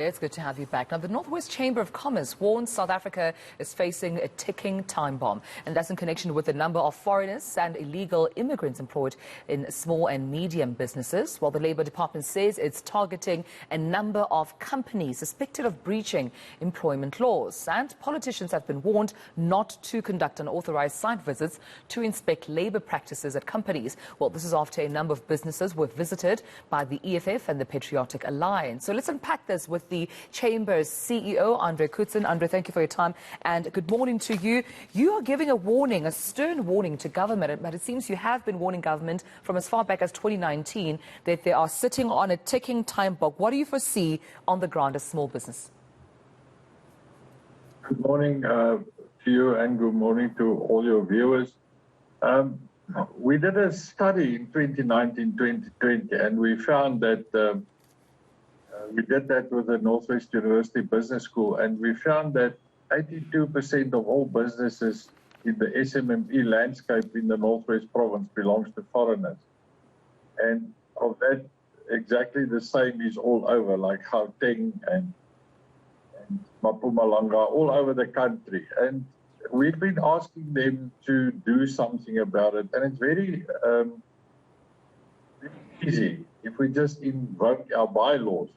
It's good to have you back. Now, the Northwest Chamber of Commerce warns South Africa is facing a ticking time bomb, and that's in connection with the number of foreigners and illegal immigrants employed in small and medium businesses. While the Labour Department says it's targeting a number of companies suspected of breaching employment laws. And politicians have been warned not to conduct unauthorized site visits to inspect labour practices at companies. Well, this is after a number of businesses were visited by the EFF and the Patriotic Alliance. So let's unpack this with the Chamber's CEO, André Coertzen. André, thank you for your time and good morning to you. You are giving a warning, a stern warning to government, but it seems you have been warning government from as far back as 2019 that they are sitting on a ticking time bomb. What do you foresee on the ground as small business? Good morning to you and good morning to all your viewers. We did a study in 2019-2020 and we found that we did that with the Northwest University Business School, and we found that 82% of all businesses in the SMME landscape in the Northwest Province belongs to foreigners. And of that, exactly the same is all over, like Gauteng and Mpumalanga, all over the country. And we've been asking them to do something about it, and it's very easy if we just invoke our bylaws.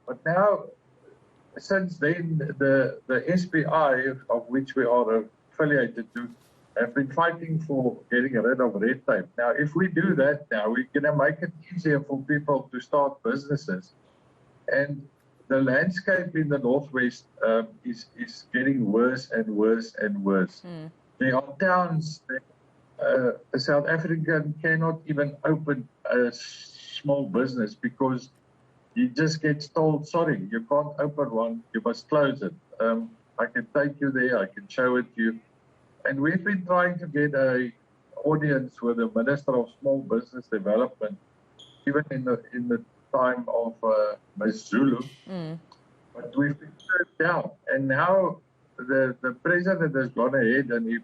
But now, since then, the SPI, of which we are affiliated to, have been fighting for getting rid of red tape. Now, if we do that now, we're going to make it easier for people to start businesses. And the landscape in the Northwest is getting worse and worse and worse. There are towns that a South African cannot even open a small business because he just gets told, sorry, you can't open one, you must close it. I can take you there, I can show it to you. And we've been trying to get an audience with the Minister of Small Business Development, even in the time of Ms. Zulu. But we've been turned down. And now the president has gone ahead and he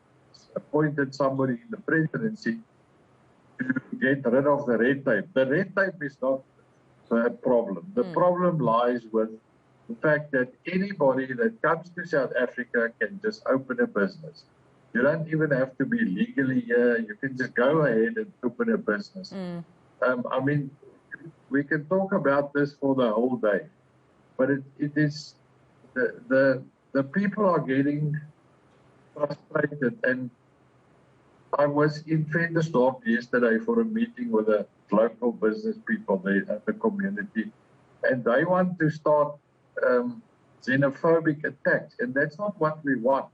appointed somebody in the presidency to get rid of the red tape. The red tape is not the problem. The problem lies with the fact that anybody that comes to South Africa can just open a business. You don't even have to be legally here. You can just go ahead and open a business. I mean, we can talk about this for the whole day, but it is the people are getting frustrated. And I was in Ventersdorp yesterday for a meeting with the local business people there at the community, and they want to start xenophobic attacks, and that's not what we want.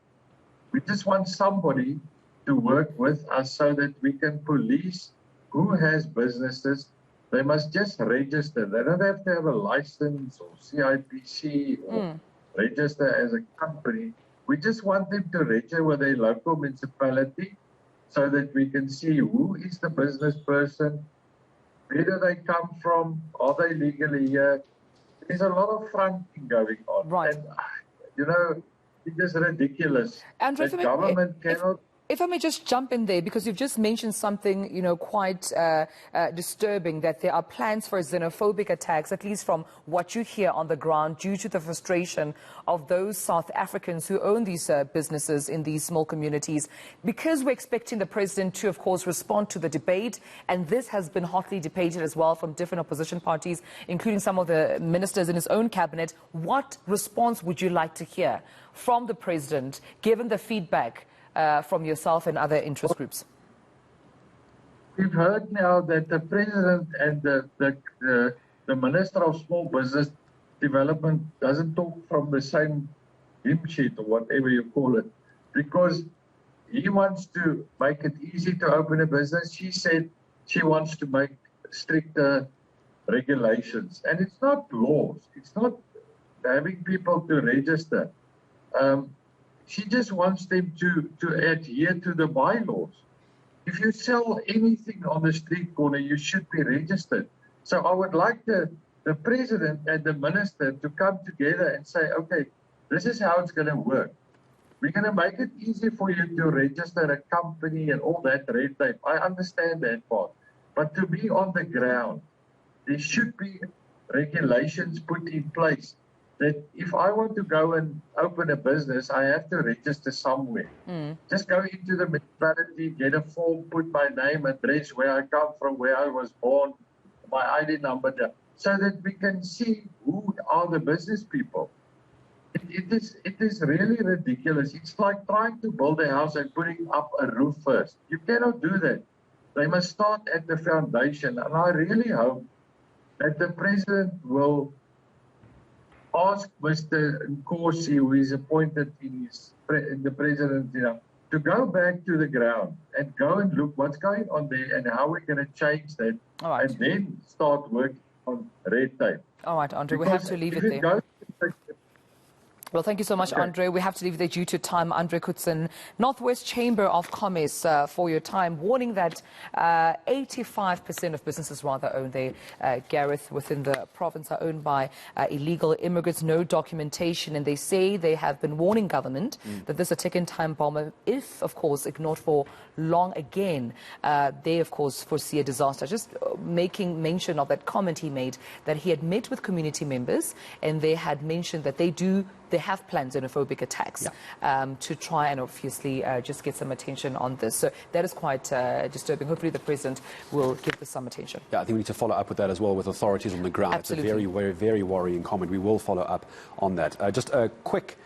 We just want somebody to work with us so that we can police who has businesses. They must just register. They don't have to have a license or CIPC or register as a company. We just want them to register with a local municipality so that we can see who is the business person, where do they come from, are they legally here. There's a lot of fronting going on. Right. And, you know, it is ridiculous. Andrew, that government cannot... If I may just jump in there, because you've just mentioned something, you know, quite disturbing, that there are plans for xenophobic attacks, at least from what you hear on the ground, due to the frustration of those South Africans who own these businesses in these small communities. Because we're expecting the president to, of course, respond to the debate, and this has been hotly debated as well from different opposition parties, including some of the ministers in his own cabinet, what response would you like to hear from the president, given the feedback from yourself and other interest groups? We've heard now that the president and the Minister of Small Business Development doesn't talk from the same hymn sheet or whatever you call it, because he wants to make it easy to open a business. She said she wants to make stricter regulations, and it's not laws. It's not having people to register. She just wants them to adhere to the bylaws. If you sell anything on the street corner, you should be registered. So I would like the president and the minister to come together and say, okay, this is how it's going to work. We're going to make it easy for you to register a company and all that red tape. I understand that part. But to be on the ground, there should be regulations put in place that if I want to go and open a business, I have to register somewhere. Just go into the municipality, get a form, put my name, address, where I come from, where I was born, my ID number, so that we can see who are the business people. It is really ridiculous. It's like trying to build a house and putting up a roof first. You cannot do that. They must start at the foundation. And I really hope that the president will ask Mr. Nkosi, who is appointed in the president, to go back to the ground and go and look what's going on there and how we're going to change that, and then start working on red tape. All right, André, we have to leave it there. Well, thank you so much, André. We have to leave there due to time. André Coertzen, Northwest Chamber of Commerce, for your time, warning that 85% of businesses owned there, Gareth, within the province are owned by illegal immigrants, no documentation. And they say they have been warning government that this is a ticking time bomb. If, of course, ignored for long again, they, of course, foresee a disaster. Just making mention of that comment he made, that he had met with community members and they had mentioned that they have planned xenophobic attacks to try and obviously just get some attention on this. So that is quite disturbing. Hopefully the president will give this some attention. Yeah, I think we need to follow up with that as well with authorities on the ground. Absolutely. It's a very, very, very worrying comment. We will follow up on that. Just a quick